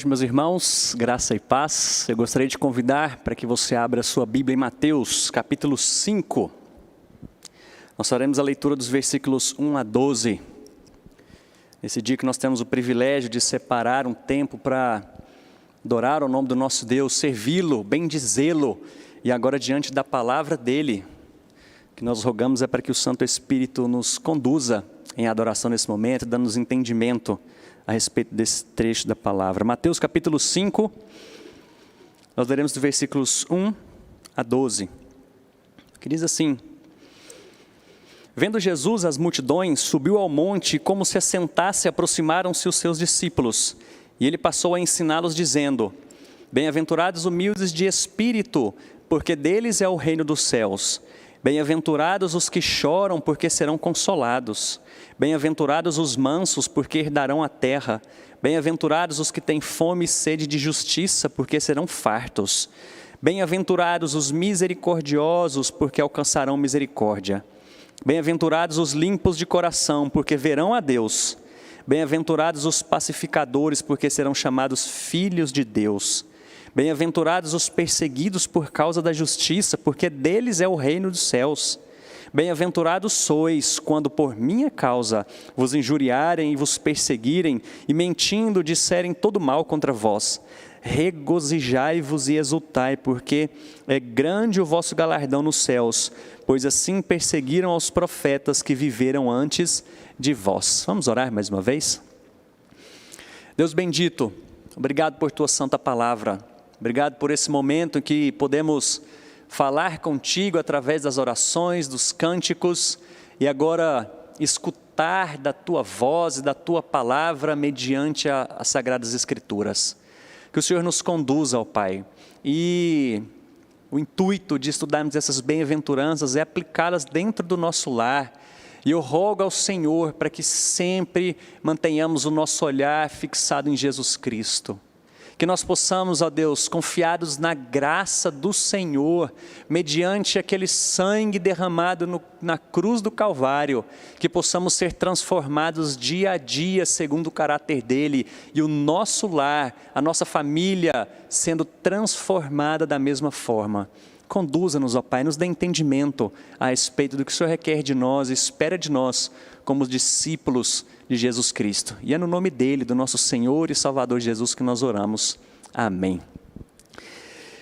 noite, meus irmãos, graça e paz. Eu gostaria de convidar para que você abra a sua Bíblia em Mateus, capítulo 5. Nós faremos a leitura dos versículos 1 a 12. Nesse dia que nós temos o privilégio de separar um tempo para adorar o nome do nosso Deus, servi-lo, bendizê-lo, e agora diante da palavra dEle, o que nós rogamos é para que o Santo Espírito nos conduza em adoração nesse momento, dando-nos entendimento a respeito desse trecho da palavra. Mateus capítulo 5, nós leremos dos versículos 1 a 12, que diz assim: Vendo Jesus as multidões, subiu ao monte e como se assentasse, aproximaram-se os seus discípulos. E ele passou a ensiná-los dizendo: Bem-aventurados humildes de espírito, porque deles é o reino dos céus. Bem-aventurados os que choram, porque serão consolados. Bem-aventurados os mansos, porque herdarão a terra. Bem-aventurados os que têm fome e sede de justiça, porque serão fartos. Bem-aventurados os misericordiosos, porque alcançarão misericórdia. Bem-aventurados os limpos de coração, porque verão a Deus. Bem-aventurados os pacificadores, porque serão chamados filhos de Deus. Bem-aventurados os perseguidos por causa da justiça, porque deles é o reino dos céus. Bem-aventurados sois, quando por minha causa vos injuriarem e vos perseguirem, e mentindo disserem todo mal contra vós. Regozijai-vos e exultai, porque é grande o vosso galardão nos céus, pois assim perseguiram aos profetas que viveram antes de vós. Vamos orar mais uma vez? Deus bendito, obrigado por tua santa palavra. Obrigado por esse momento em que podemos falar contigo através das orações, dos cânticos, e agora escutar da tua voz e da tua palavra mediante as Sagradas Escrituras. Que o Senhor nos conduza, ó Pai, e o intuito de estudarmos essas bem-aventuranças é aplicá-las dentro do nosso lar. E eu rogo ao Senhor para que sempre mantenhamos o nosso olhar fixado em Jesus Cristo. Que nós possamos, ó Deus, confiados na graça do Senhor, mediante aquele sangue derramado na cruz do Calvário, que possamos ser transformados dia a dia segundo o caráter dele, e o nosso lar, a nossa família, sendo transformada da mesma forma. Conduza-nos, ó Pai, nos dê entendimento a respeito do que o Senhor requer de nós e espera de nós como discípulos de Jesus Cristo. E é no nome dele, do nosso Senhor e Salvador Jesus, que nós oramos. Amém.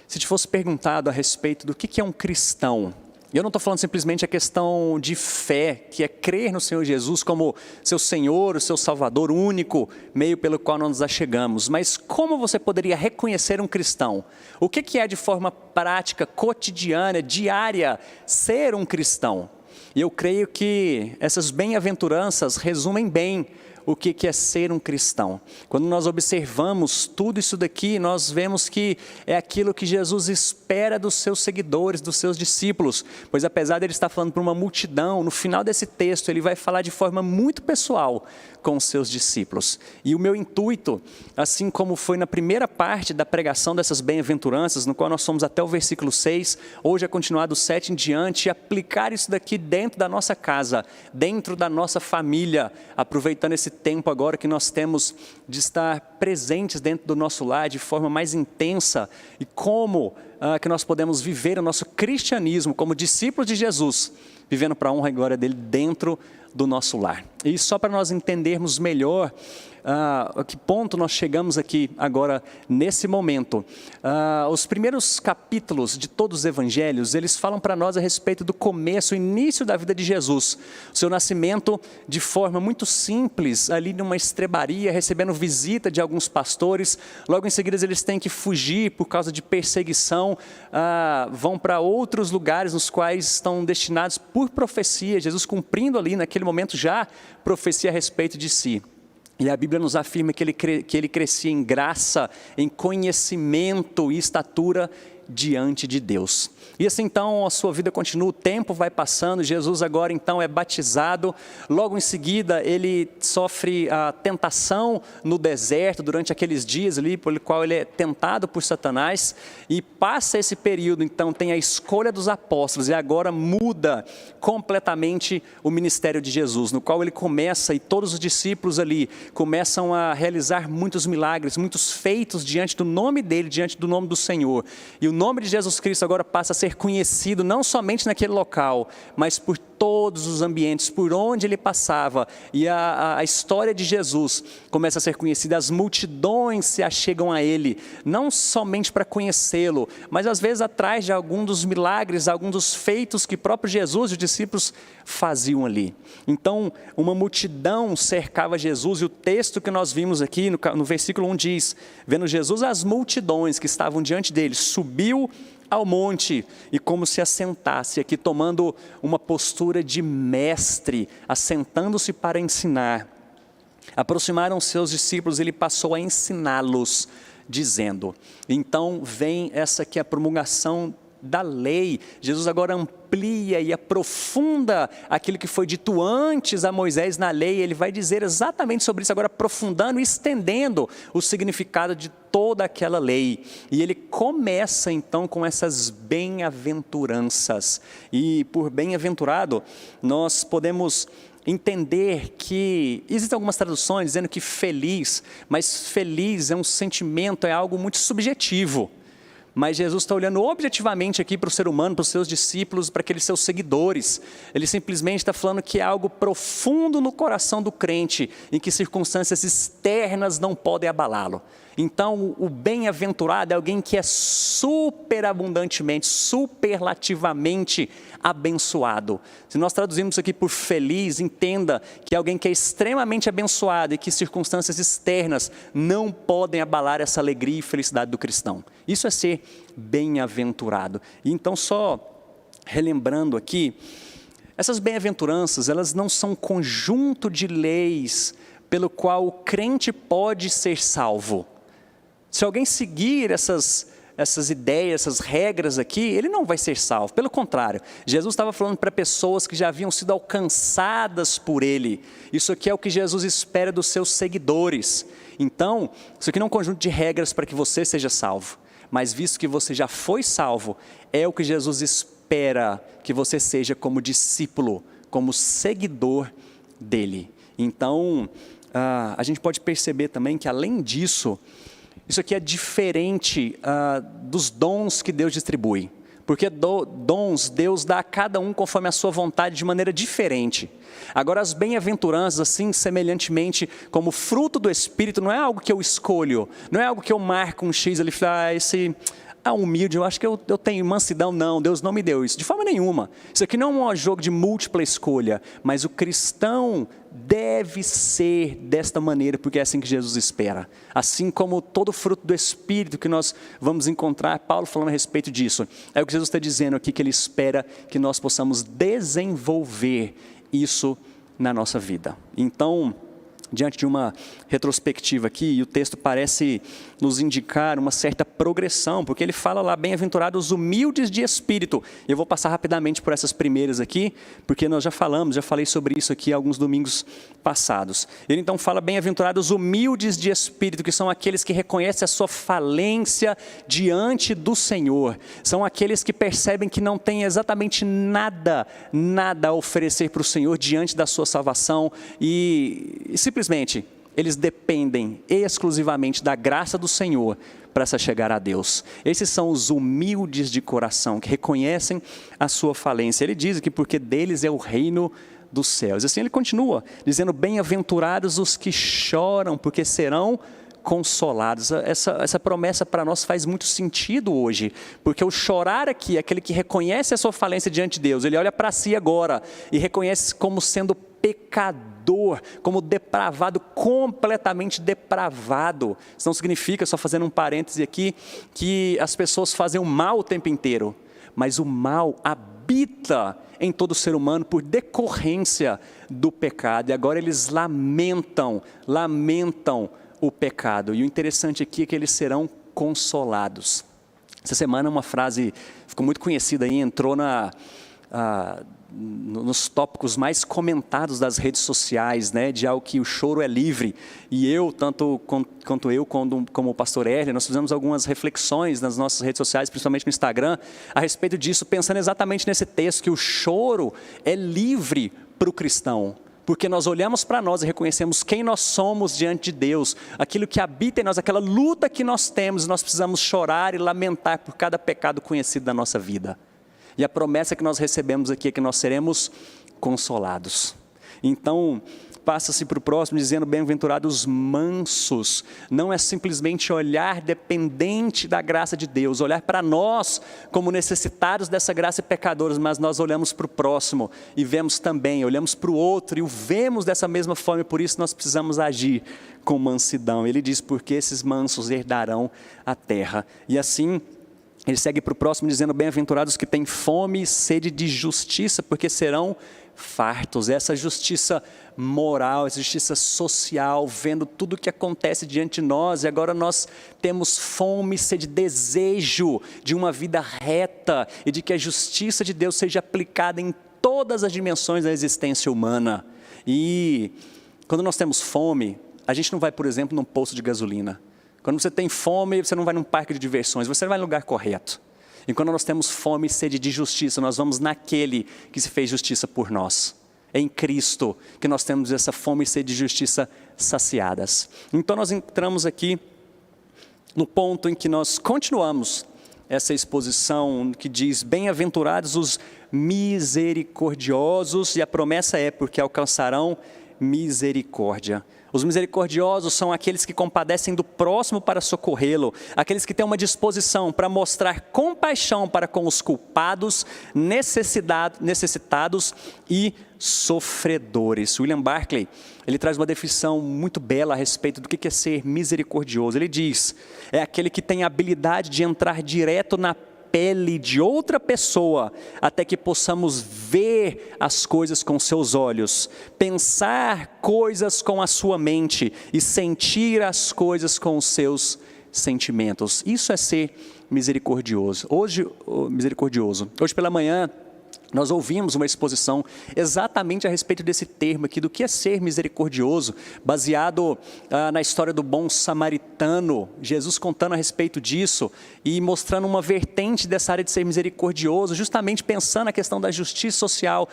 Se te fosse perguntado a respeito do que é um cristão, e eu não estou falando simplesmente a questão de fé, que é crer no Senhor Jesus como seu Senhor, o seu Salvador, único meio pelo qual nós nos achegamos, mas como você poderia reconhecer um cristão? O que é de forma prática, cotidiana, diária, ser um cristão? E eu creio que essas bem-aventuranças resumem bem o que é ser um cristão. Quando nós observamos tudo isso daqui, nós vemos que é aquilo que Jesus espera dos seus seguidores, dos seus discípulos, pois apesar de ele estar falando para uma multidão, no final desse texto ele vai falar de forma muito pessoal com os seus discípulos. E o meu intuito, assim como foi na primeira parte da pregação dessas bem-aventuranças, no qual nós fomos até o versículo 6, hoje é continuar do 7 em diante, e aplicar isso daqui dentro da nossa casa, dentro da nossa família, aproveitando esse tempo agora que nós temos de estar presentes dentro do nosso lar de forma mais intensa, e como que nós podemos viver o nosso cristianismo como discípulos de Jesus, vivendo para a honra e glória dele dentro do nosso lar. E só para nós entendermos melhor a que ponto nós chegamos aqui agora nesse momento. Os primeiros capítulos de todos os evangelhos, eles falam para nós a respeito do começo, o início da vida de Jesus. O seu nascimento de forma muito simples, ali numa estrebaria, recebendo visita de alguns pastores. Logo em seguida eles têm que fugir por causa de perseguição, vão para outros lugares nos quais estão destinados por profecia, Jesus cumprindo ali naquele momento já profecia a respeito de si. E a Bíblia nos afirma que ele crescia em graça, em conhecimento e estatura diante de Deus. E assim então a sua vida continua, o tempo vai passando, Jesus agora então é batizado, logo em seguida ele sofre a tentação no deserto, durante aqueles dias ali, pelo qual ele é tentado por Satanás, e passa esse período, então tem a escolha dos apóstolos, e agora muda completamente o ministério de Jesus, no qual ele começa, e todos os discípulos ali começam a realizar muitos milagres, muitos feitos diante do nome dele, diante do nome do Senhor, e o nome de Jesus Cristo agora passa a ser conhecido não somente naquele local, mas por todos os ambientes, por onde ele passava, e a história de Jesus começa a ser conhecida, as multidões se achegam a ele, não somente para conhecê-lo, mas às vezes atrás de algum dos milagres, algum dos feitos que próprio Jesus e os discípulos faziam ali. Então, uma multidão cercava Jesus, e o texto que nós vimos aqui no versículo 1 diz, vendo Jesus as multidões que estavam diante dele, subiu ao monte, e como se assentasse aqui, tomando uma postura de mestre, assentando-se para ensinar. Aproximaram seus discípulos, ele passou a ensiná-los, dizendo, então vem essa aqui a promulgação da lei, Jesus agora amplia e aprofunda aquilo que foi dito antes a Moisés na lei, ele vai dizer exatamente sobre isso, agora aprofundando e estendendo o significado de toda aquela lei, e ele começa então com essas bem-aventuranças, e por bem-aventurado nós podemos entender que existem algumas traduções dizendo que feliz, mas feliz é um sentimento, é algo muito subjetivo. Mas Jesus está olhando objetivamente aqui para o ser humano, para os seus discípulos, para aqueles seus seguidores. Ele simplesmente está falando que é algo profundo no coração do crente, em que circunstâncias externas não podem abalá-lo. Então, o bem-aventurado é alguém que é superabundantemente, superlativamente abençoado. Se nós traduzimos isso aqui por feliz, entenda que é alguém que é extremamente abençoado e que circunstâncias externas não podem abalar essa alegria e felicidade do cristão. Isso é ser bem-aventurado. E então, só relembrando aqui, essas bem-aventuranças, elas não são um conjunto de leis pelo qual o crente pode ser salvo. Se alguém seguir essas ideias, essas regras aqui, ele não vai ser salvo. Pelo contrário, Jesus estava falando para pessoas que já haviam sido alcançadas por ele. Isso aqui é o que Jesus espera dos seus seguidores. Então, isso aqui não é um conjunto de regras para que você seja salvo. Mas visto que você já foi salvo, é o que Jesus espera que você seja como discípulo, como seguidor dele. Então, a gente pode perceber também que além disso, isso aqui é diferente dos dons que Deus distribui. Porque dons Deus dá a cada um conforme a sua vontade de maneira diferente. Agora as bem-aventuranças, assim, semelhantemente, como fruto do Espírito, não é algo que eu escolho, não é algo que eu marco um X ali, esse humilde, eu acho que eu tenho mansidão, não, Deus não me deu isso, de forma nenhuma. Isso aqui não é um jogo de múltipla escolha, mas o cristão deve ser desta maneira, porque é assim que Jesus espera. Assim como todo fruto do Espírito que nós vamos encontrar, Paulo falando a respeito disso, é o que Jesus está dizendo aqui, que ele espera que nós possamos desenvolver isso na nossa vida. Então, diante de uma retrospectiva aqui, e o texto parece nos indicar uma certa progressão, porque ele fala lá, bem-aventurados os humildes de espírito. Eu vou passar rapidamente por essas primeiras aqui, porque nós já falei sobre isso aqui alguns domingos passados. Ele então fala, bem-aventurados os humildes de espírito, que são aqueles que reconhecem a sua falência diante do Senhor. São aqueles que percebem que não têm exatamente nada a oferecer para o Senhor diante da sua salvação e simplesmente eles dependem exclusivamente da graça do Senhor para se chegar a Deus. Esses são os humildes de coração, que reconhecem a sua falência. Ele diz que porque deles é o reino dos céus. Assim ele continua, dizendo, bem-aventurados os que choram, porque serão consolados. Essa promessa para nós faz muito sentido hoje, porque o chorar aqui, aquele que reconhece a sua falência diante de Deus, ele olha para si agora e reconhece como sendo pecador, como depravado, completamente depravado. Isso não significa, só fazendo um parêntese aqui, que as pessoas fazem o mal o tempo inteiro, mas o mal habita em todo ser humano por decorrência do pecado, e agora eles lamentam o pecado, e o interessante aqui é que eles serão consolados. Essa semana uma frase ficou muito conhecida aí, entrou nos tópicos mais comentados das redes sociais, né, de algo que o choro é livre. E eu, tanto quanto eu, como o pastor Erle, nós fizemos algumas reflexões nas nossas redes sociais, principalmente no Instagram, a respeito disso, pensando exatamente nesse texto, que o choro é livre para o cristão. Porque nós olhamos para nós e reconhecemos quem nós somos diante de Deus, aquilo que habita em nós, aquela luta que nós temos, nós precisamos chorar e lamentar por cada pecado conhecido da nossa vida. E a promessa que nós recebemos aqui é que nós seremos consolados. Então, passa-se para o próximo dizendo, bem-aventurados mansos. Não é simplesmente olhar dependente da graça de Deus, olhar para nós como necessitados dessa graça e pecadores, mas nós olhamos para o próximo e vemos também, olhamos para o outro e o vemos dessa mesma forma, e por isso nós precisamos agir com mansidão. Ele diz, porque esses mansos herdarão a terra. E assim, ele segue para o próximo dizendo, bem-aventurados que têm fome e sede de justiça, porque serão fartos. Essa justiça moral, essa justiça social, vendo tudo o que acontece diante de nós, e agora nós temos fome e sede, desejo de uma vida reta, e de que a justiça de Deus seja aplicada em todas as dimensões da existência humana. E quando nós temos fome, a gente não vai, por exemplo, num posto de gasolina. Quando você tem fome, você não vai num parque de diversões, você vai no lugar correto. E quando nós temos fome e sede de justiça, nós vamos naquele que se fez justiça por nós. É em Cristo que nós temos essa fome e sede de justiça saciadas. Então nós entramos aqui no ponto em que nós continuamos essa exposição que diz, bem-aventurados os misericordiosos, e a promessa é, porque alcançarão misericórdia. Os misericordiosos são aqueles que compadecem do próximo para socorrê-lo, aqueles que têm uma disposição para mostrar compaixão para com os culpados, necessitados e sofredores. William Barclay, ele traz uma definição muito bela a respeito do que é ser misericordioso. Ele diz, é aquele que tem a habilidade de entrar direto na pele de outra pessoa, até que possamos ver as coisas com seus olhos, pensar coisas com a sua mente e sentir as coisas com os seus sentimentos. Isso é ser misericordioso. Hoje pela manhã, nós ouvimos uma exposição exatamente a respeito desse termo aqui, do que é ser misericordioso, baseado na história do bom samaritano, Jesus contando a respeito disso e mostrando uma vertente dessa área de ser misericordioso, justamente pensando na questão da justiça social,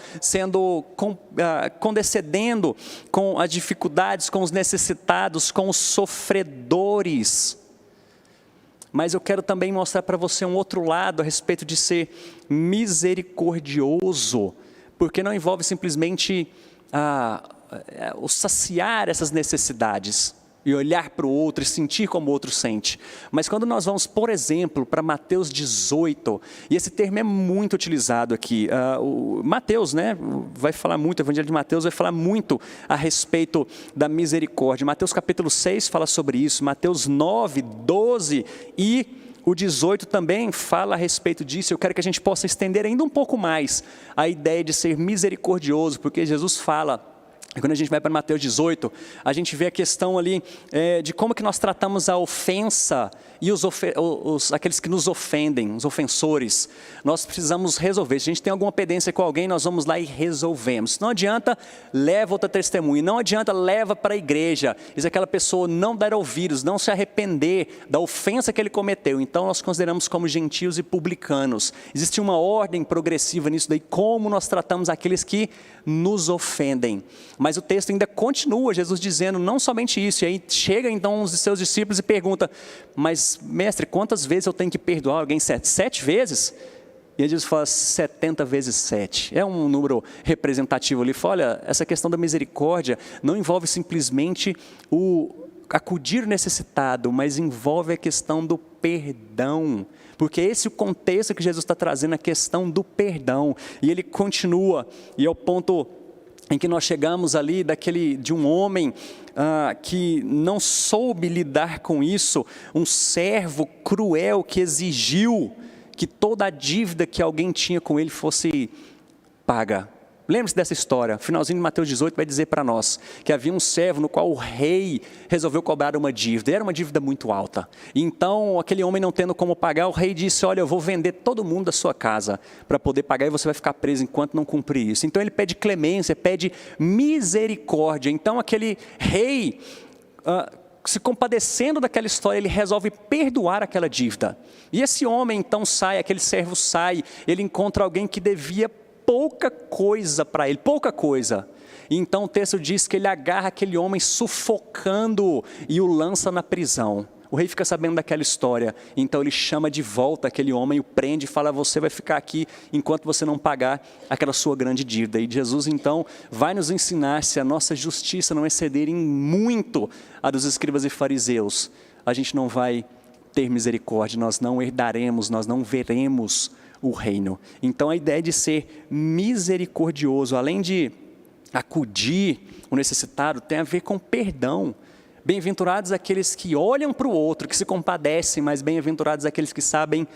condescendendo com as dificuldades, com os necessitados, com os sofredores. Mas eu quero também mostrar para você um outro lado a respeito de ser misericordioso, porque não envolve simplesmente o saciar essas necessidades e olhar para o outro e sentir como o outro sente. Mas quando nós vamos, por exemplo, para Mateus 18, e esse termo é muito utilizado aqui, o Mateus, né, vai falar muito, o Evangelho de Mateus vai falar muito a respeito da misericórdia. Mateus capítulo 6 fala sobre isso, Mateus 9, 12 e o 18 também fala a respeito disso. Eu quero que a gente possa estender ainda um pouco mais a ideia de ser misericordioso, porque Jesus fala. Quando a gente vai para Mateus 18, a gente vê a questão ali de como que nós tratamos a ofensa e aqueles que nos ofendem, os ofensores. Nós precisamos resolver. Se a gente tem alguma pendência com alguém, nós vamos lá e resolvemos. Não adianta, leva outra testemunha. Não adianta, leva para a igreja. E se aquela pessoa não der ouvidos, não se arrepender da ofensa que ele cometeu, então nós consideramos como gentios e publicanos. Existe uma ordem progressiva nisso daí, como nós tratamos aqueles que nos ofendem. Mas o texto ainda continua, Jesus dizendo não somente isso, e aí chega então um dos seus discípulos e pergunta, mas mestre, quantas vezes eu tenho que perdoar alguém? 7 vezes? E Jesus fala 70 vezes 7, é um número representativo ali. Fala, olha, essa questão da misericórdia não envolve simplesmente o acudir o necessitado, mas envolve a questão do perdão. Porque esse é o contexto que Jesus está trazendo, a questão do perdão. E ele continua, e é o ponto em que nós chegamos ali de um homem que não soube lidar com isso, um servo cruel que exigiu que toda a dívida que alguém tinha com ele fosse paga. Lembre-se dessa história, o finalzinho de Mateus 18 vai dizer para nós que havia um servo no qual o rei resolveu cobrar uma dívida, e era uma dívida muito alta. Então, aquele homem não tendo como pagar, o rei disse, olha, eu vou vender todo mundo da sua casa para poder pagar e você vai ficar preso enquanto não cumprir isso. Então ele pede clemência, pede misericórdia. Então aquele rei, se compadecendo daquela história, ele resolve perdoar aquela dívida. E esse homem então sai, aquele servo sai, ele encontra alguém que devia pouca coisa para ele, pouca coisa. E então o texto diz que ele agarra aquele homem sufocando e o lança na prisão. O rei fica sabendo daquela história, então ele chama de volta aquele homem, o prende e fala, você vai ficar aqui enquanto você não pagar aquela sua grande dívida. E Jesus então vai nos ensinar, se a nossa justiça não exceder em muito a dos escribas e fariseus, a gente não vai ter misericórdia, nós não herdaremos, nós não veremos o reino. Então a ideia de ser misericordioso, além de acudir o necessitado, tem a ver com perdão. Bem-aventurados aqueles que olham para o outro, que se compadecem, mas bem-aventurados aqueles que sabem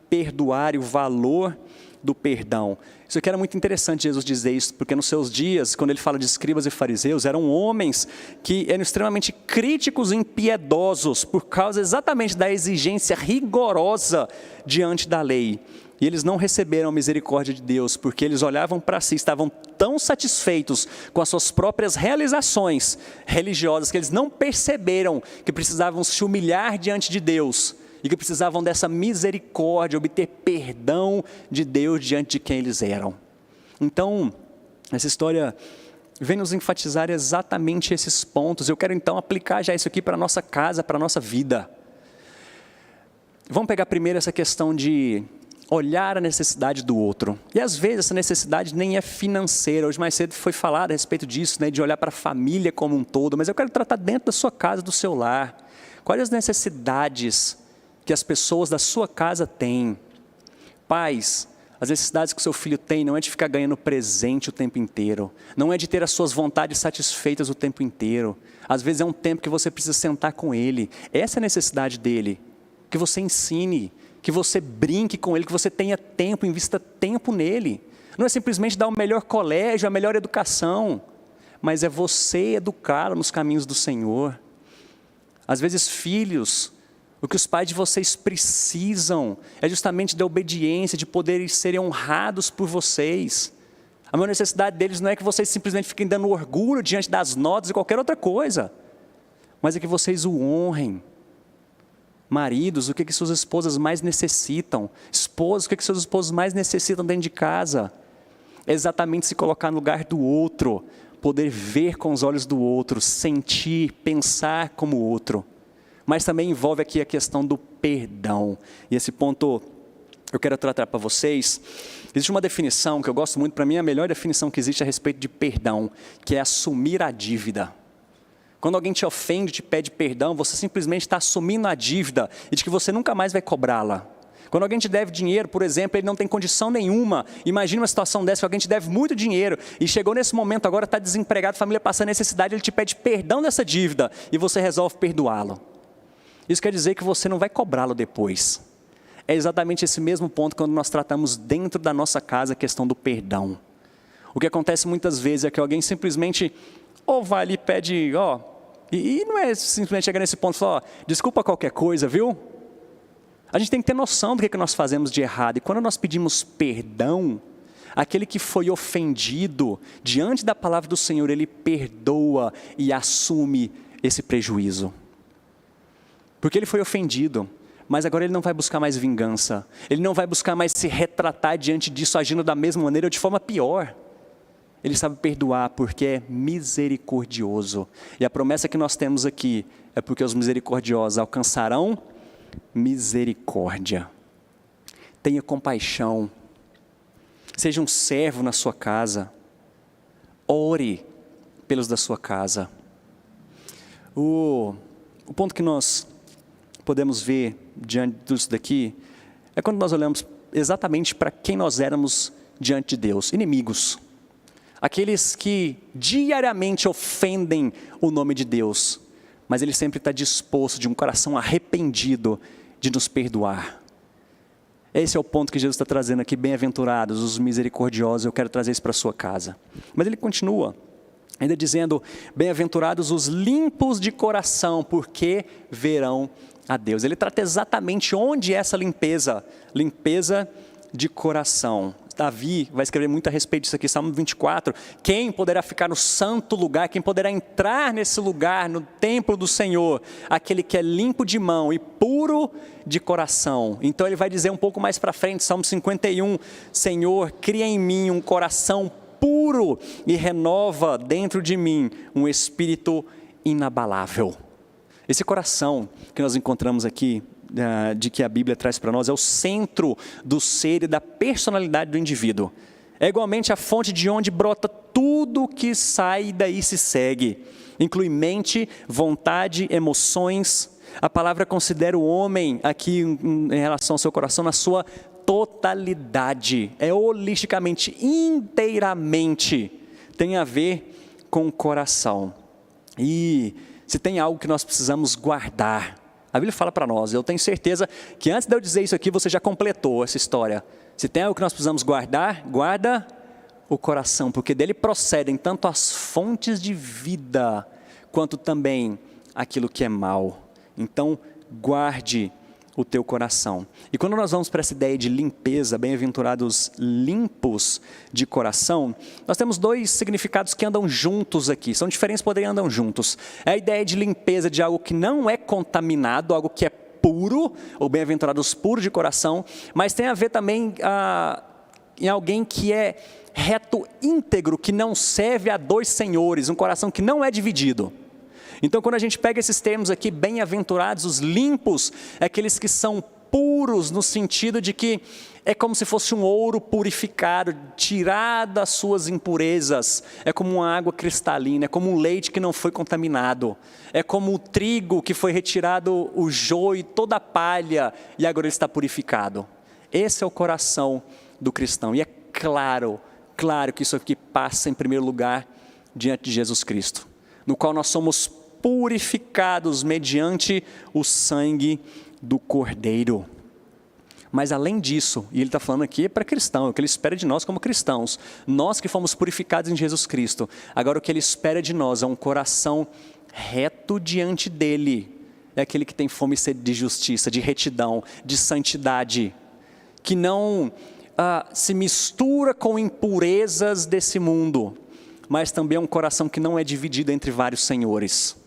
perdoar, e o valor do perdão. Isso aqui era muito interessante Jesus dizer isso, porque nos seus dias, quando ele fala de escribas e fariseus, eram homens que eram extremamente críticos e impiedosos, por causa exatamente da exigência rigorosa diante da lei. E eles não receberam a misericórdia de Deus, porque eles olhavam para si, estavam tão satisfeitos com as suas próprias realizações religiosas, que eles não perceberam que precisavam se humilhar diante de Deus, e que precisavam dessa misericórdia, obter perdão de Deus diante de quem eles eram. Então, essa história vem nos enfatizar exatamente esses pontos. Eu quero então aplicar já isso aqui para a nossa casa, para a nossa vida. Vamos pegar primeiro essa questão de olhar a necessidade do outro. E às vezes essa necessidade nem é financeira. Hoje mais cedo foi falado a respeito disso, né, de olhar para a família como um todo. Mas eu quero tratar dentro da sua casa, do seu lar. Quais as necessidades que as pessoas da sua casa têm? Pais, as necessidades que o seu filho tem não é de ficar ganhando presente o tempo inteiro. Não é de ter as suas vontades satisfeitas o tempo inteiro. Às vezes é um tempo que você precisa sentar com ele. Essa é a necessidade dele. Que você ensine, que você brinque com ele, que você tenha tempo, invista tempo nele. Não é simplesmente dar o melhor colégio, a melhor educação, mas é você educá-lo nos caminhos do Senhor. Às vezes, filhos, o que os pais de vocês precisam é justamente da obediência, de poderem serem honrados por vocês. A maior necessidade deles não é que vocês simplesmente fiquem dando orgulho diante das notas e qualquer outra coisa, mas é que vocês o honrem. Maridos, o que suas esposas mais necessitam? Esposos, o que seus esposos mais necessitam dentro de casa? É exatamente se colocar no lugar do outro, poder ver com os olhos do outro, sentir, pensar como o outro. Mas também envolve aqui a questão do perdão. E esse ponto eu quero tratar para vocês. Existe uma definição que eu gosto muito, para mim é a melhor definição que existe a respeito de perdão, que é assumir a dívida. Quando alguém te ofende, te pede perdão, você simplesmente está assumindo a dívida e de que você nunca mais vai cobrá-la. Quando alguém te deve dinheiro, por exemplo, ele não tem condição nenhuma. Imagina uma situação dessa, que alguém te deve muito dinheiro e chegou nesse momento, agora está desempregado, a família passando necessidade, ele te pede perdão dessa dívida e você resolve perdoá-lo. Isso quer dizer que você não vai cobrá-lo depois. É exatamente esse mesmo ponto quando nós tratamos dentro da nossa casa a questão do perdão. O que acontece muitas vezes é que alguém simplesmente ou vai ali e pede, e não é simplesmente chegar nesse ponto e falar, desculpa qualquer coisa, viu? A gente tem que ter noção do que nós fazemos de errado. E quando nós pedimos perdão, aquele que foi ofendido, diante da palavra do Senhor, ele perdoa e assume esse prejuízo. Porque ele foi ofendido, mas agora ele não vai buscar mais vingança. Ele não vai buscar mais se retratar diante disso, agindo da mesma maneira ou de forma pior. Ele sabe perdoar porque é misericordioso. E a promessa que nós temos aqui é porque os misericordiosos alcançarão misericórdia. Tenha compaixão. Seja um servo na sua casa. Ore pelos da sua casa. O ponto que nós podemos ver diante disso daqui é quando nós olhamos exatamente para quem nós éramos diante de Deus. Inimigos. Aqueles que diariamente ofendem o nome de Deus, mas Ele sempre está disposto, de um coração arrependido, de nos perdoar. Esse é o ponto que Jesus está trazendo aqui, bem-aventurados os misericordiosos, eu quero trazer isso para a sua casa. Mas ele continua, ainda dizendo, bem-aventurados os limpos de coração, porque verão a Deus. Ele trata exatamente onde é essa limpeza de coração. Davi vai escrever muito a respeito disso aqui, Salmo 24, quem poderá ficar no santo lugar, quem poderá entrar nesse lugar, no templo do Senhor? Aquele que é limpo de mão e puro de coração. Então ele vai dizer um pouco mais para frente, Salmo 51, Senhor, cria em mim um coração puro e renova dentro de mim um espírito inabalável. Esse coração que nós encontramos aqui, de que a Bíblia traz para nós, é o centro do ser e da personalidade do indivíduo. É igualmente a fonte de onde brota tudo que sai e daí se segue. Inclui mente, vontade, emoções. A palavra considera o homem aqui em relação ao seu coração na sua totalidade. É holisticamente, inteiramente, tem a ver com o coração. E se tem algo que nós precisamos guardar, a Bíblia fala para nós, eu tenho certeza que antes de eu dizer isso aqui, você já completou essa história. Se tem algo que nós precisamos guardar, guarda o coração, porque dele procedem tanto as fontes de vida, quanto também aquilo que é mal. Então, guarde o teu coração. E quando nós vamos para essa ideia de limpeza, bem-aventurados limpos de coração, nós temos dois significados que andam juntos aqui, são diferentes, porém andam juntos. É a ideia de limpeza de algo que não é contaminado, algo que é puro, ou bem-aventurados puros de coração, mas tem a ver também em alguém que é reto, íntegro, que não serve a dois senhores, um coração que não é dividido. Então, quando a gente pega esses termos aqui, bem-aventurados, os limpos, é aqueles que são puros, no sentido de que é como se fosse um ouro purificado, tirado das suas impurezas. É como uma água cristalina, é como um leite que não foi contaminado. É como o trigo que foi retirado o joio, toda a palha, e agora ele está purificado. Esse é o coração do cristão. E é claro que isso aqui passa em primeiro lugar diante de Jesus Cristo, no qual nós somos purificados mediante o sangue do Cordeiro. Mas além disso, e ele está falando aqui para cristão, o que ele espera de nós como cristãos, nós que fomos purificados em Jesus Cristo, agora o que ele espera de nós é um coração reto diante dele, é aquele que tem fome e sede de justiça, de retidão, de santidade, que não se mistura com impurezas desse mundo, mas também é um coração que não é dividido entre vários senhores.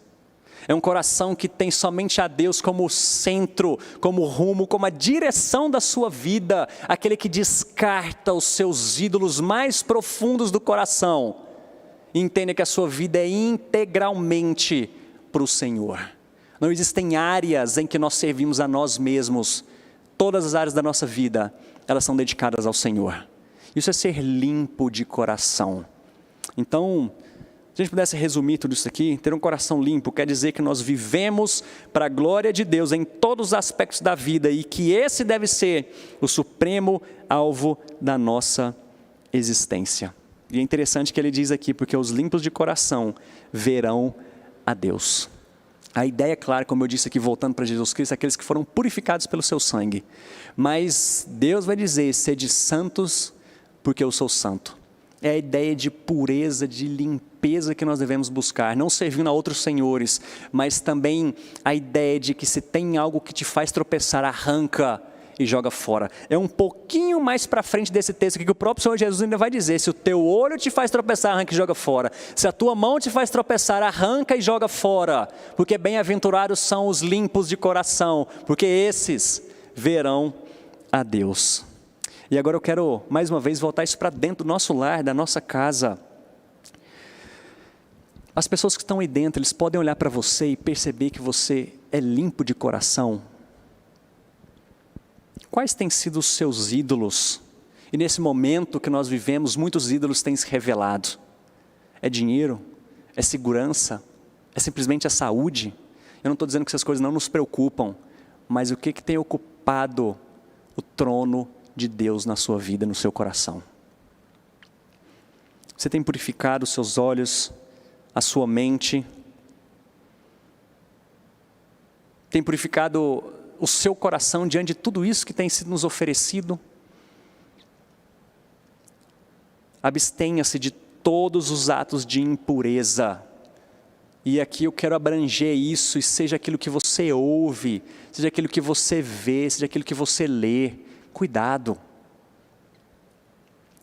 É um coração que tem somente a Deus como centro, como rumo, como a direção da sua vida. Aquele que descarta os seus ídolos mais profundos do coração. E entende que a sua vida é integralmente para o Senhor. Não existem áreas em que nós servimos a nós mesmos. Todas as áreas da nossa vida, elas são dedicadas ao Senhor. Isso é ser limpo de coração. Então, se a gente pudesse resumir tudo isso aqui, ter um coração limpo quer dizer que nós vivemos para a glória de Deus em todos os aspectos da vida e que esse deve ser o supremo alvo da nossa existência. E é interessante que ele diz aqui, porque os limpos de coração verão a Deus. A ideia, claro, como eu disse aqui, voltando para Jesus Cristo, é aqueles que foram purificados pelo seu sangue. Mas Deus vai dizer, sede santos, porque eu sou santo. É a ideia de pureza, de limpeza que nós devemos buscar, não servindo a outros senhores, mas também a ideia de que se tem algo que te faz tropeçar, arranca e joga fora. É um pouquinho mais para frente desse texto aqui que o próprio Senhor Jesus ainda vai dizer, se o teu olho te faz tropeçar, arranca e joga fora. Se a tua mão te faz tropeçar, arranca e joga fora. Porque bem-aventurados são os limpos de coração, porque esses verão a Deus. E agora eu quero, mais uma vez, voltar isso para dentro do nosso lar, da nossa casa. As pessoas que estão aí dentro, eles podem olhar para você e perceber que você é limpo de coração. Quais têm sido os seus ídolos? E nesse momento que nós vivemos, muitos ídolos têm se revelado. É dinheiro? É segurança? É simplesmente a saúde? Eu não estou dizendo que essas coisas não nos preocupam, mas o que tem ocupado o trono de Deus na sua vida, no seu coração? Você tem purificado os seus olhos, a sua mente? Tem purificado o seu coração diante de tudo isso que tem sido nos oferecido? Abstenha-se de todos os atos de impureza. E aqui eu quero abranger isso, e seja aquilo que você ouve, seja aquilo que você vê, seja aquilo que você lê. Cuidado.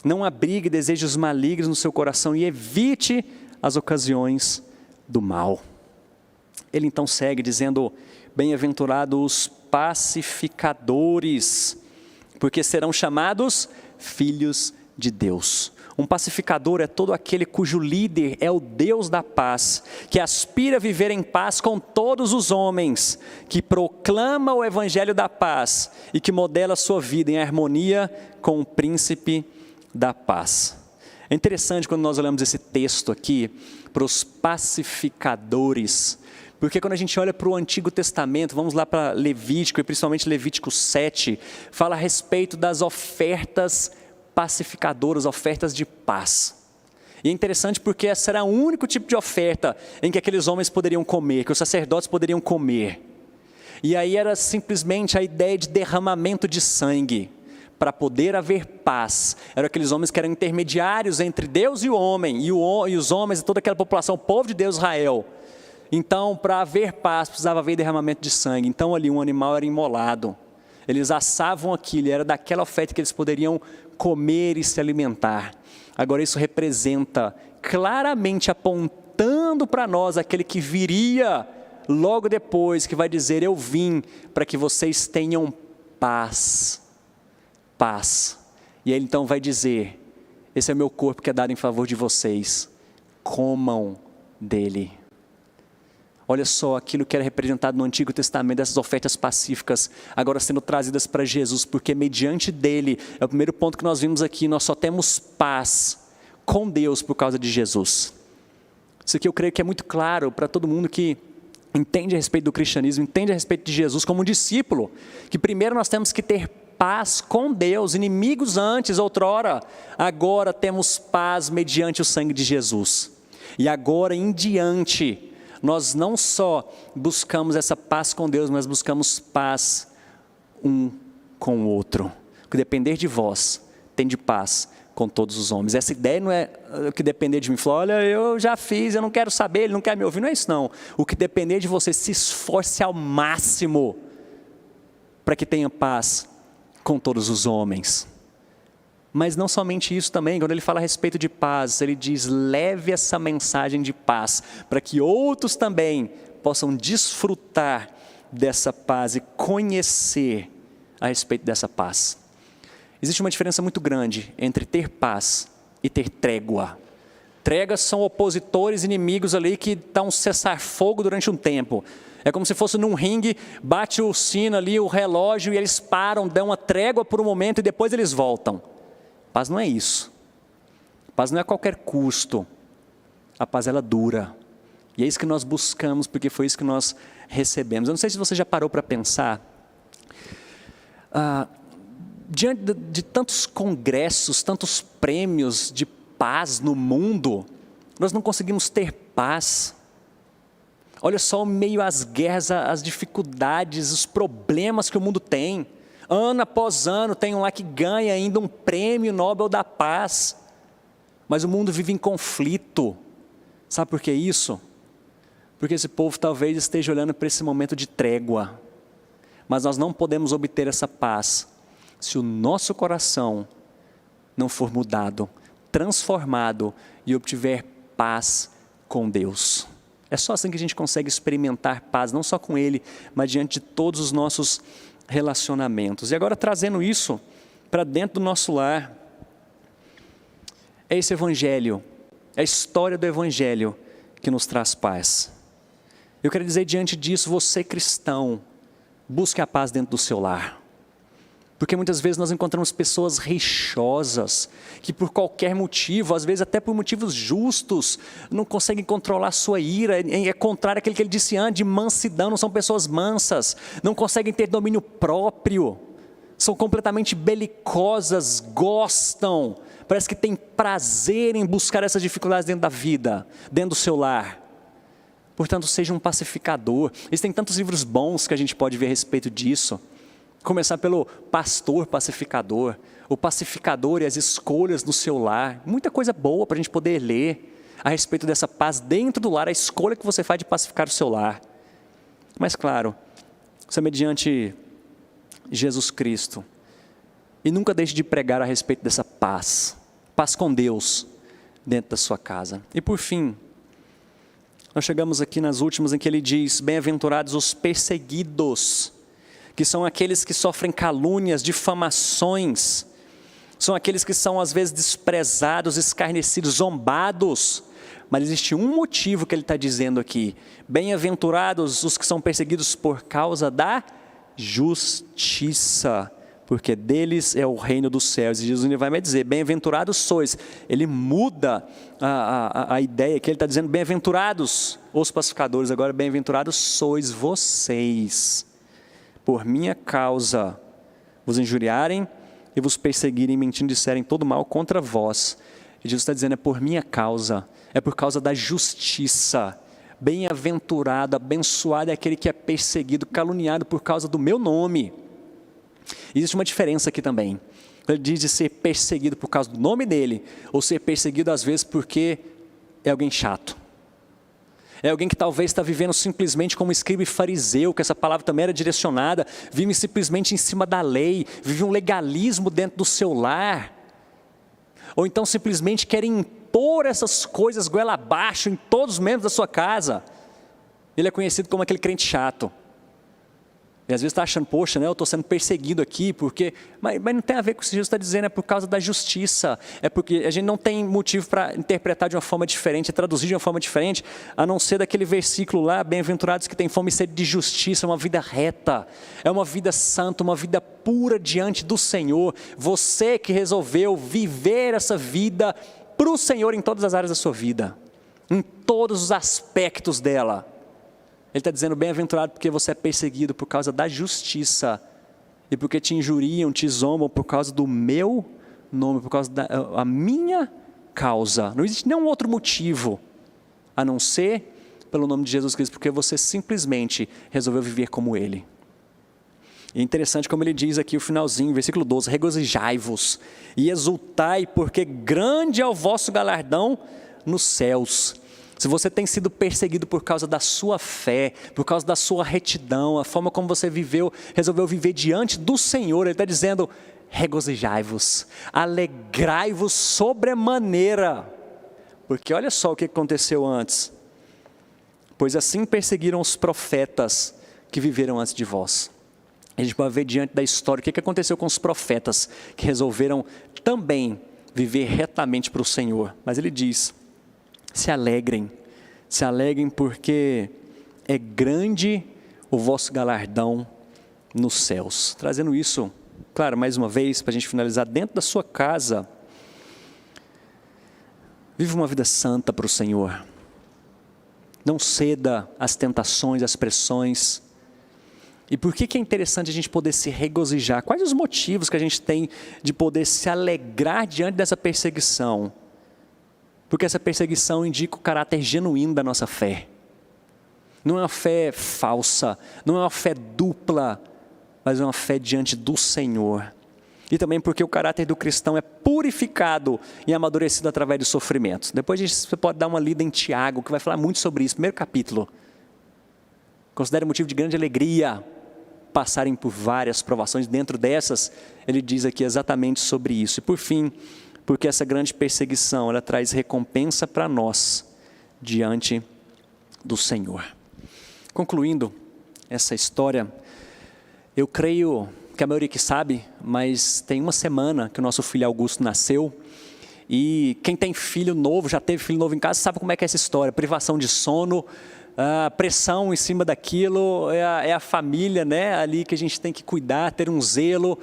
Não abrigue desejos malignos no seu coração e evite as ocasiões do mal. Ele então segue dizendo: bem-aventurados os pacificadores, porque serão chamados filhos de Deus. Um pacificador é todo aquele cujo líder é o Deus da paz, que aspira a viver em paz com todos os homens, que proclama o evangelho da paz e que modela a sua vida em harmonia com o príncipe da paz. É interessante quando nós olhamos esse texto aqui para os pacificadores, porque quando a gente olha para o Antigo Testamento, vamos lá para Levítico, e principalmente Levítico 7, fala a respeito das ofertas pacificadoras, ofertas de paz. E é interessante porque esse era o único tipo de oferta em que aqueles homens poderiam comer, que os sacerdotes poderiam comer. E aí era simplesmente a ideia de derramamento de sangue, para poder haver paz. Eram aqueles homens que eram intermediários entre Deus e o homem, e os homens e toda aquela população, o povo de Deus, Israel. Então, para haver paz, precisava haver derramamento de sangue. Então ali um animal era imolado. Eles assavam aquilo, era daquela oferta que eles poderiam comer e se alimentar. Agora isso representa claramente, apontando para nós aquele que viria logo depois, que vai dizer: eu vim para que vocês tenham paz. Paz. E ele então vai dizer: esse é o meu corpo que é dado em favor de vocês, comam dele. Olha só aquilo que era representado no Antigo Testamento, dessas ofertas pacíficas, agora sendo trazidas para Jesus, porque mediante dele, é o primeiro ponto que nós vimos aqui, nós só temos paz com Deus por causa de Jesus. Isso aqui eu creio que é muito claro para todo mundo que entende a respeito do cristianismo, entende a respeito de Jesus como um discípulo, que primeiro nós temos que ter paz com Deus, inimigos antes, outrora, agora temos paz mediante o sangue de Jesus. E agora em diante, nós não só buscamos essa paz com Deus, mas buscamos paz um com o outro. O que depender de vós, tende paz com todos os homens. Essa ideia não é o que depender de mim. Falar: olha, eu já fiz, eu não quero saber, ele não quer me ouvir. Não é isso não. O que depender de você, se esforce ao máximo para que tenha paz com todos os homens. Mas não somente isso também, quando ele fala a respeito de paz, ele diz: leve essa mensagem de paz, para que outros também possam desfrutar dessa paz e conhecer a respeito dessa paz. Existe uma diferença muito grande entre ter paz e ter trégua. Tréguas são opositores, inimigos ali que dão um cessar-fogo durante um tempo. É como se fosse num ringue, bate o sino ali, o relógio, e eles param, dão uma trégua por um momento e depois eles voltam. Paz não é isso. Paz não é a qualquer custo. A paz, ela dura. E é isso que nós buscamos, porque foi isso que nós recebemos. Eu não sei se você já parou para pensar. Diante de tantos congressos, tantos prêmios de paz no mundo, nós não conseguimos ter paz. Olha só, meio às guerras, às dificuldades, os problemas que o mundo tem. Ano após ano tem um lá que ganha ainda um prêmio Nobel da Paz. Mas o mundo vive em conflito. Sabe por que isso? Porque esse povo talvez esteja olhando para esse momento de trégua. Mas nós não podemos obter essa paz se o nosso coração não for mudado, transformado e obtiver paz com Deus. É só assim que a gente consegue experimentar paz, não só com Ele, mas diante de todos os nossos relacionamentos. E agora, trazendo isso para dentro do nosso lar, é esse evangelho, é a história do evangelho que nos traz paz. Eu quero dizer, diante disso, você cristão, busque a paz dentro do seu lar. Porque muitas vezes nós encontramos pessoas rixosas, que por qualquer motivo, às vezes até por motivos justos, não conseguem controlar sua ira. É contrário àquele que ele disse antes, de mansidão, não são pessoas mansas, não conseguem ter domínio próprio, são completamente belicosas, gostam, parece que têm prazer em buscar essas dificuldades dentro da vida, dentro do seu lar. Portanto, seja um pacificador. Existem tantos livros bons que a gente pode ver a respeito disso. Começar pelo pastor pacificador, o pacificador e as escolhas no seu lar. Muita coisa boa para a gente poder ler a respeito dessa paz dentro do lar, a escolha que você faz de pacificar o seu lar. Mas claro, isso é mediante Jesus Cristo. E nunca deixe de pregar a respeito dessa paz. Paz com Deus dentro da sua casa. E por fim, nós chegamos aqui nas últimas em que ele diz: bem-aventurados os perseguidos, que são aqueles que sofrem calúnias, difamações, são aqueles que são às vezes desprezados, escarnecidos, zombados. Mas existe um motivo que ele está dizendo aqui: bem-aventurados os que são perseguidos por causa da justiça, porque deles é o reino dos céus. E Jesus vai me dizer: bem-aventurados sois. Ele muda a ideia que ele está dizendo: bem-aventurados os pacificadores, agora bem-aventurados sois vocês, por minha causa, vos injuriarem e vos perseguirem, mentindo, disserem todo mal contra vós. E Jesus está dizendo: é por minha causa, é por causa da justiça. Bem-aventurado, abençoado é aquele que é perseguido, caluniado por causa do meu nome. Existe uma diferença aqui também. Ele diz de ser perseguido por causa do nome dele, ou ser perseguido às vezes porque é alguém chato. É alguém que talvez está vivendo simplesmente como escriba e fariseu, que essa palavra também era direcionada, vive simplesmente em cima da lei, vive um legalismo dentro do seu lar. Ou então simplesmente quer impor essas coisas goela abaixo em todos os membros da sua casa. Ele é conhecido como aquele crente chato. E às vezes está achando: poxa, né, eu estou sendo perseguido aqui, porque... Mas não tem a ver com o que Jesus está dizendo, é por causa da justiça. É porque a gente não tem motivo para interpretar de uma forma diferente, traduzir de uma forma diferente, a não ser daquele versículo lá: bem-aventurados que têm fome e sede de justiça, uma vida reta, é uma vida santa, uma vida pura diante do Senhor. Você que resolveu viver essa vida para o Senhor em todas as áreas da sua vida, em todos os aspectos dela. Ele está dizendo: bem-aventurado porque você é perseguido por causa da justiça, e porque te injuriam, te zombam por causa do meu nome, por causa da minha causa. Não existe nenhum outro motivo, a não ser pelo nome de Jesus Cristo, porque você simplesmente resolveu viver como Ele. E é interessante como ele diz aqui o finalzinho, versículo 12: regozijai-vos e exultai, porque grande é o vosso galardão nos céus. Se você tem sido perseguido por causa da sua fé, por causa da sua retidão, a forma como você viveu, resolveu viver diante do Senhor, Ele está dizendo: regozijai-vos, alegrai-vos sobremaneira. Porque olha só o que aconteceu antes: pois assim perseguiram os profetas que viveram antes de vós. A gente pode ver diante da história o que aconteceu com os profetas que resolveram também viver retamente para o Senhor. Mas ele diz: se alegrem porque é grande o vosso galardão nos céus. Trazendo isso, claro, mais uma vez, para a gente finalizar, dentro da sua casa, vive uma vida santa para o Senhor. Não ceda às tentações, às pressões. E por que é interessante a gente poder se regozijar? Quais os motivos que a gente tem de poder se alegrar diante dessa perseguição? Porque essa perseguição indica o caráter genuíno da nossa fé. Não é uma fé falsa, não é uma fé dupla, mas é uma fé diante do Senhor. E também porque o caráter do cristão é purificado e amadurecido através do sofrimento. Depois você pode dar uma lida em Tiago, que vai falar muito sobre isso, primeiro capítulo. Considere motivo de grande alegria passarem por várias provações. Dentro dessas, ele diz aqui exatamente sobre isso. E por fim, porque essa grande perseguição, ela traz recompensa para nós diante do Senhor. Concluindo essa história, eu creio que a maioria que sabe, mas tem uma semana que o nosso filho Augusto nasceu, e quem tem filho novo, já teve filho novo em casa, sabe como é que é essa história: privação de sono, pressão em cima daquilo, é a família, né, ali que a gente tem que cuidar, ter um zelo.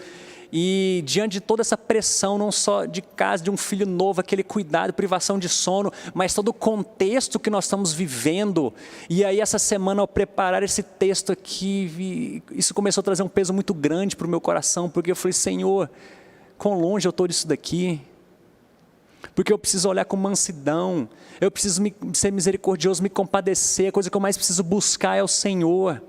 E diante de toda essa pressão, não só de casa, de um filho novo, aquele cuidado, privação de sono, mas todo o contexto que nós estamos vivendo. E aí essa semana, ao preparar esse texto aqui, isso começou a trazer um peso muito grande para o meu coração, porque eu falei: Senhor, quão longe eu estou disso daqui? Porque eu preciso olhar com mansidão, eu preciso ser misericordioso, me compadecer, a coisa que eu mais preciso buscar é o Senhor.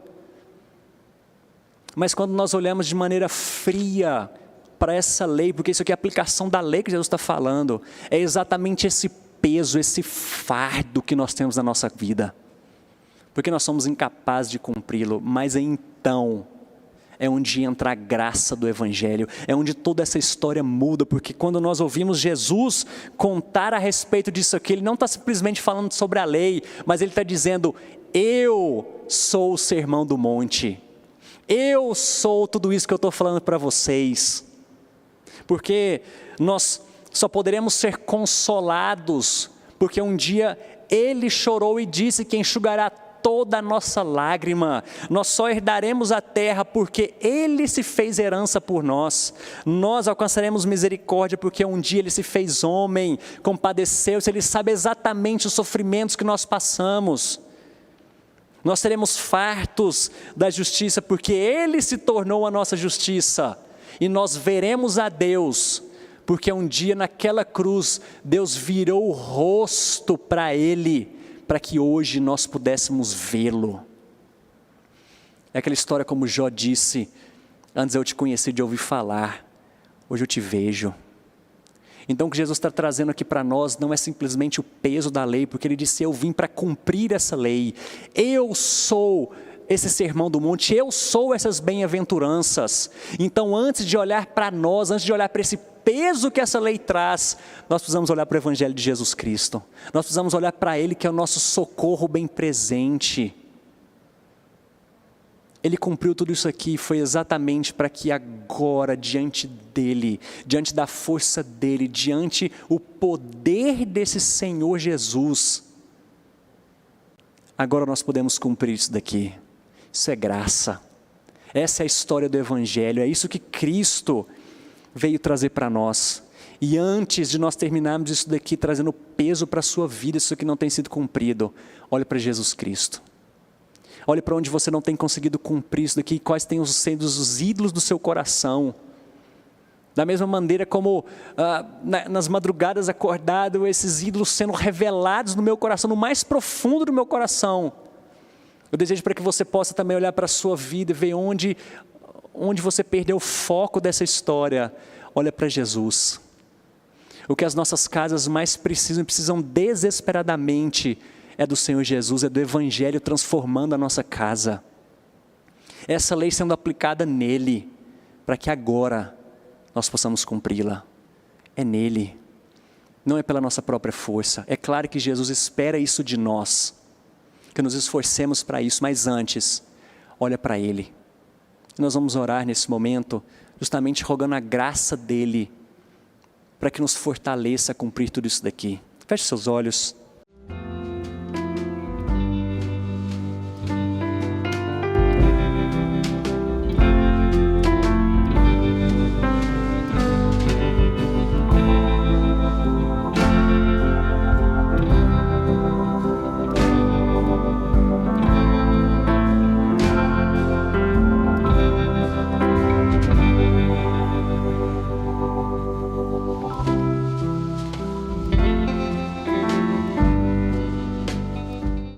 Mas quando nós olhamos de maneira fria para essa lei, porque isso aqui é a aplicação da lei que Jesus está falando, é exatamente esse peso, esse fardo que nós temos na nossa vida, porque nós somos incapazes de cumpri-lo. Mas então é onde entra a graça do Evangelho, é onde toda essa história muda, porque quando nós ouvimos Jesus contar a respeito disso aqui, Ele não está simplesmente falando sobre a lei, mas Ele está dizendo: eu sou o sermão do monte, eu sou tudo isso que eu estou falando para vocês. Porque nós só poderemos ser consolados, porque um dia Ele chorou e disse que enxugará toda a nossa lágrima. Nós só herdaremos a terra porque Ele se fez herança por nós. Nós alcançaremos misericórdia porque um dia Ele se fez homem, compadeceu-se, Ele sabe exatamente os sofrimentos que nós passamos. Nós seremos fartos da justiça porque Ele se tornou a nossa justiça. E nós veremos a Deus, porque um dia naquela cruz, Deus virou o rosto para Ele, para que hoje nós pudéssemos vê-lo. É aquela história como Jó disse: antes eu te conheci de ouvir falar, hoje eu te vejo. Então o que Jesus está trazendo aqui para nós não é simplesmente o peso da lei, porque Ele disse: eu vim para cumprir essa lei, eu sou esse sermão do monte, eu sou essas bem-aventuranças. Então antes de olhar para nós, antes de olhar para esse peso que essa lei traz, nós precisamos olhar para o Evangelho de Jesus Cristo, nós precisamos olhar para Ele que é o nosso socorro bem presente. Ele cumpriu tudo isso aqui, foi exatamente para que agora, diante dEle, diante da força dEle, diante o poder desse Senhor Jesus, agora nós podemos cumprir isso daqui. Isso é graça, essa é a história do Evangelho, é isso que Cristo veio trazer para nós. E antes de nós terminarmos isso daqui, trazendo peso para a sua vida, isso que não tem sido cumprido, olhe para Jesus Cristo. Olhe para onde você não tem conseguido cumprir isso daqui, quais têm sido os ídolos do seu coração. Da mesma maneira como nas madrugadas acordado, esses ídolos sendo revelados no meu coração, no mais profundo do meu coração. Eu desejo para que você possa também olhar para a sua vida e ver onde você perdeu o foco dessa história. Olha para Jesus. O que as nossas casas mais precisam desesperadamente, é do Senhor Jesus, é do Evangelho transformando a nossa casa. Essa lei sendo aplicada nele, para que agora nós possamos cumpri-la. É nele, não é pela nossa própria força. É claro que Jesus espera isso de nós, que nos esforcemos para isso, mas antes, olha para Ele. Nós vamos orar nesse momento, justamente rogando a graça dEle, para que nos fortaleça a cumprir tudo isso daqui. Feche seus olhos.